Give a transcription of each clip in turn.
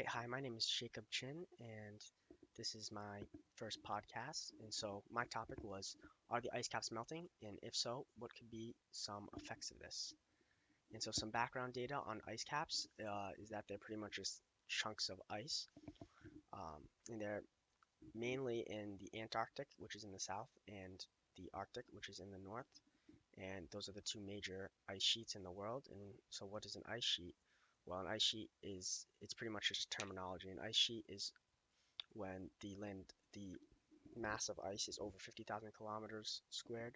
Right, hi, my name is Jacob Chin, and this is my first podcast. And so my topic was, are the ice caps melting? And if so, what could be some effects of this? And so some background data on ice caps is that they're pretty much just chunks of ice, and they're mainly in the Antarctic, which is in the south, and the Arctic, which is in the north. And those are the two major ice sheets in the world. And so what is an ice sheet? Well, an ice sheet is, it's pretty much just terminology. An ice sheet is when the mass of ice is over 50,000 kilometers square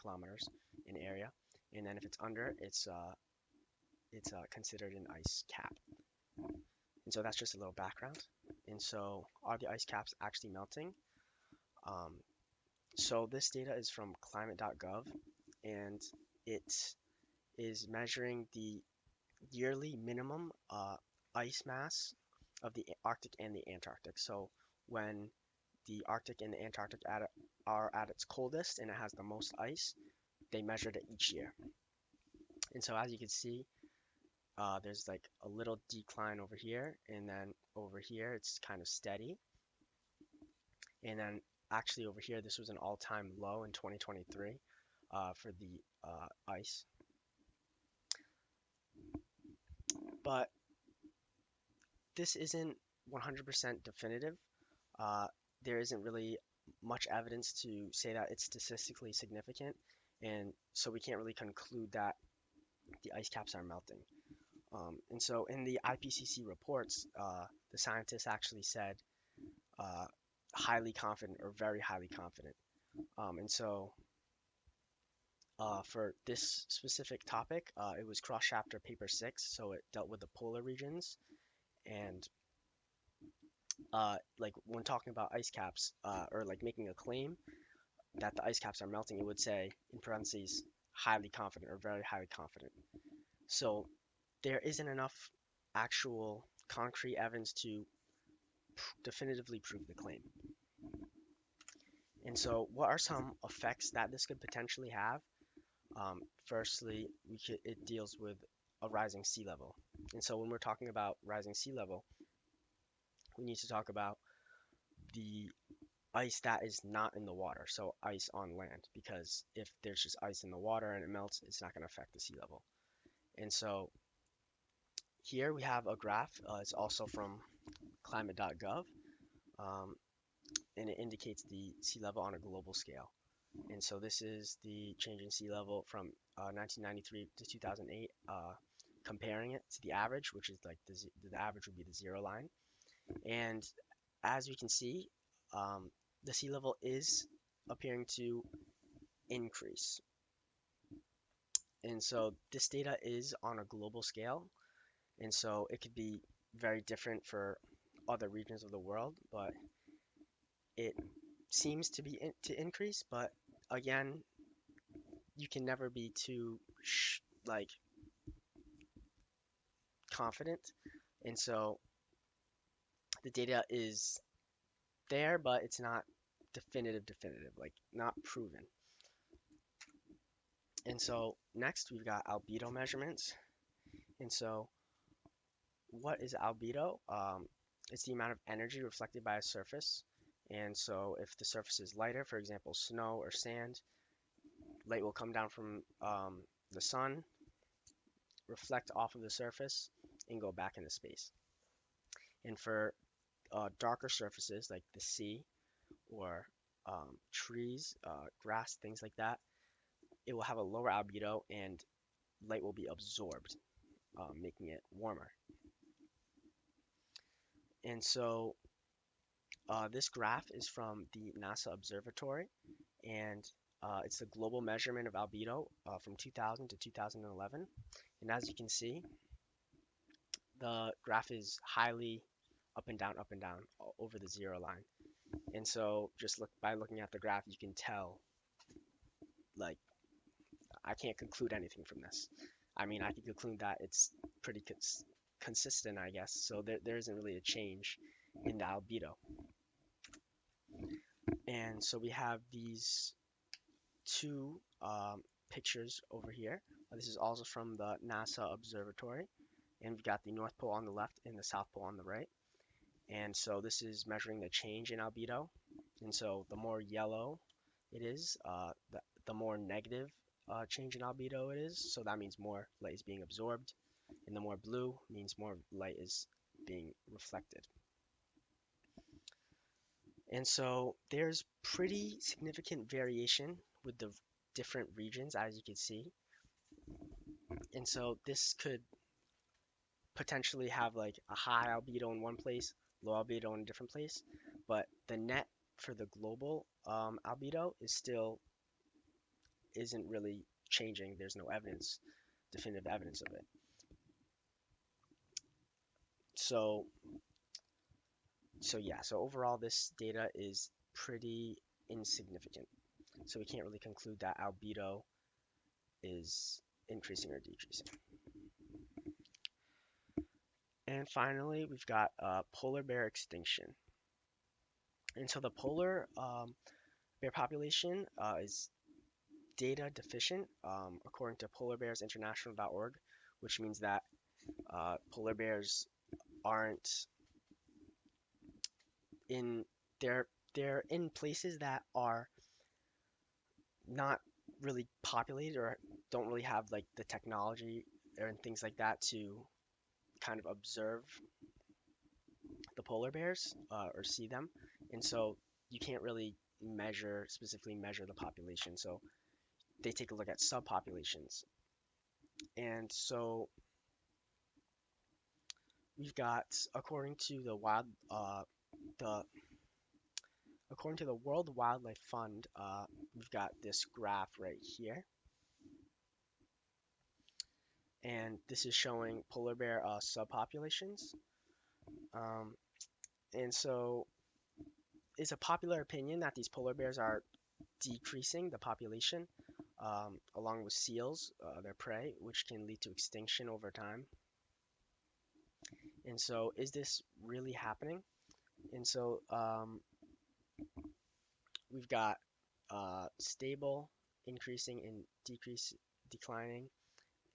kilometers in area. And then if it's under, it's considered an ice cap. And so that's just a little background. And so are the ice caps actually melting? Um, so this data is from climate.gov, and it is measuring the yearly minimum ice mass of the Arctic and the Antarctic. So when the Arctic and the Antarctic are at its coldest and it has the most ice, they measured it each year. And so as you can see, there's like a little decline over here, and then over here it's kind of steady. And then actually over here, this was an all-time low in 2023 for the ice. But this isn't 100% definitive. Uh, there isn't really much evidence to say that it's statistically significant, and so we can't really conclude that the ice caps are melting. And so in the IPCC reports, the scientists actually said uh, highly confident or very highly confident. And so for this specific topic, it was cross chapter paper 6, so it dealt with the polar regions. And like when talking about ice caps or like making a claim that the ice caps are melting, it would say in parentheses highly confident or very highly confident. So there isn't enough actual concrete evidence to definitively prove the claim. And so, what are some effects that this could potentially have? Firstly, it deals with a rising sea level. And so, when we're talking about rising sea level, we need to talk about the ice that is not in the water, so ice on land, because if there's just ice in the water and it melts, it's not going to affect the sea level. And so, here we have a graph. It's also from climate.gov, um, and it indicates the sea level on a global scale. And so this is the change in sea level from 1993 to 2008, comparing it to the average, which is like the average would be the zero line. And as we can see, the sea level is appearing to increase. And so this data is on a global scale, and so it could be very different for other regions of the world, but it seems to be to increase. But again, you can never be too like confident, and so the data is there, but it's not definitive, like not proven. And so next we've got albedo measurements. And so what is albedo? It's the amount of energy reflected by a surface. And so if the surface is lighter, for example, snow or sand, light will come down from the sun, reflect off of the surface, and go back into space. And for darker surfaces like the sea or trees, grass, things like that, it will have a lower albedo and light will be absorbed, making it warmer. And so this graph is from the NASA Observatory, and it's a global measurement of albedo from 2000 to 2011. And as you can see, the graph is highly up and down over the zero line. And so just by looking at the graph, you can tell, like, I can't conclude anything from this. I mean, I can conclude that it's pretty consistent, I guess. So there isn't really a change in the albedo. And so we have these two pictures over here. This is also from the NASA Observatory, and we've got the North Pole on the left and the South Pole on the right. And so this is measuring the change in albedo. And so the more yellow it is, the more negative change in albedo it is. So that means more light is being absorbed. And the more blue means more light is being reflected. And so there's pretty significant variation with the different regions, as you can see. And so this could potentially have like a high albedo in one place, low albedo in a different place, but the net for the global albedo is still isn't really changing. There's no evidence, definitive evidence of it. So so overall this data is pretty insignificant. So we can't really conclude that albedo is increasing or decreasing. And finally, we've got polar bear extinction. And so the polar bear population is data deficient, according to polarbearsinternational.org, which means that polar bears aren't in they're in places that are not really populated or don't really have like the technology and things like that to kind of observe the polar bears or see them, and so you can't really specifically measure the population. So they take a look at subpopulations, and so we've got the according to the World Wildlife Fund, we've got this graph right here, and this is showing polar bear subpopulations. Um, and so it's a popular opinion that these polar bears are decreasing the population, along with seals, their prey, which can lead to extinction over time. And so, is this really happening? And so, we've got stable, increasing, and declining,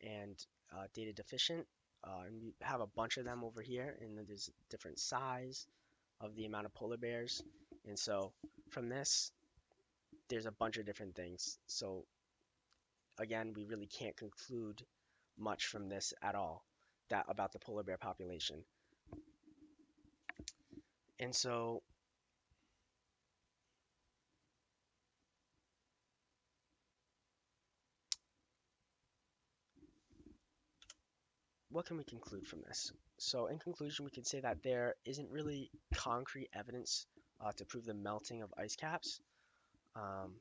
and data deficient. And we have a bunch of them over here, and there's different size of the amount of polar bears. And so, from this, there's a bunch of different things. So, again, we really can't conclude much from this at all about the polar bear population. And so what can we conclude from this? So in conclusion, we can say that there isn't really concrete evidence to prove the melting of ice caps, um,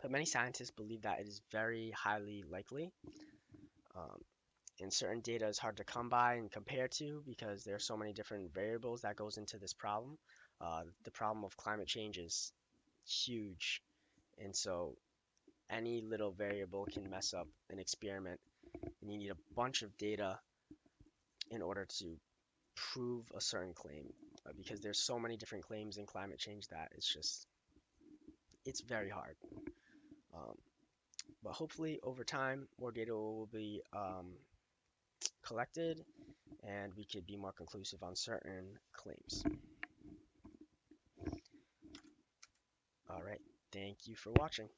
but many scientists believe that it is very highly likely. Um, and certain data is hard to come by and compare to because there are so many different variables that goes into this problem. The problem of climate change is huge, and so any little variable can mess up an experiment, and you need a bunch of data in order to prove a certain claim, because there's so many different claims in climate change that it's very hard. Um, but hopefully over time more data will be collected and we could be more conclusive on certain claims. All right, thank you for watching.